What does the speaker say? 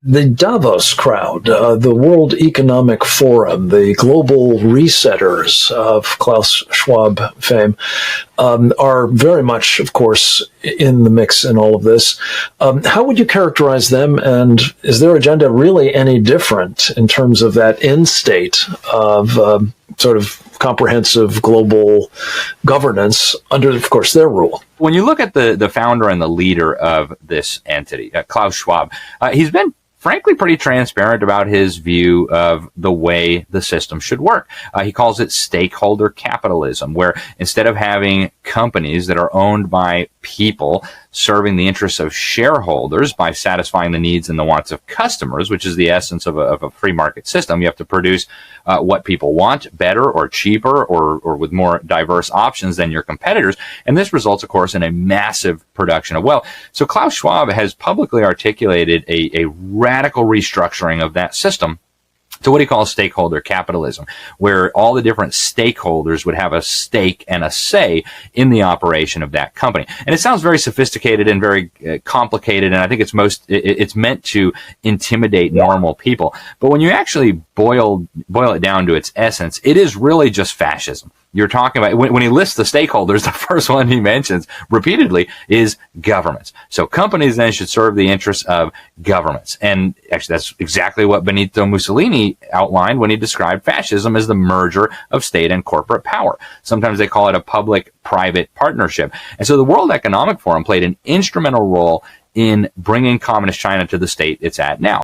The Davos crowd, the World Economic Forum, the global resetters of Klaus Schwab fame, are very much, of course, in the mix in all of this. How would you characterize them, and is their agenda really any different in terms of that end state of sort of comprehensive global governance under, of course, their rule? When you look at the founder and the leader of this entity, Klaus Schwab, he's been frankly pretty transparent about his view of the way the system should work. He calls it stakeholder capitalism, where instead of having companies that are owned by people serving the interests of shareholders by satisfying the needs and the wants of customers, which is the essence of a free market system, you have to produce what people want better or cheaper or with more diverse options than your competitors. And this results, of course, in a massive production of wealth. So Klaus Schwab has publicly articulated a radical restructuring of that system to what he calls stakeholder capitalism, where all the different stakeholders would have a stake and a say in the operation of that company. And it sounds very sophisticated and very complicated, and I think it's meant to intimidate normal people. But when you actually boil it down to its essence, it is really just fascism. You're talking about, when he lists the stakeholders, the first one he mentions repeatedly is governments. So companies then should serve the interests of governments. And actually, that's exactly what Benito Mussolini outlined when he described fascism as the merger of state and corporate power. Sometimes they call it a public-private partnership. And so the World Economic Forum played an instrumental role in bringing communist China to the state it's at now.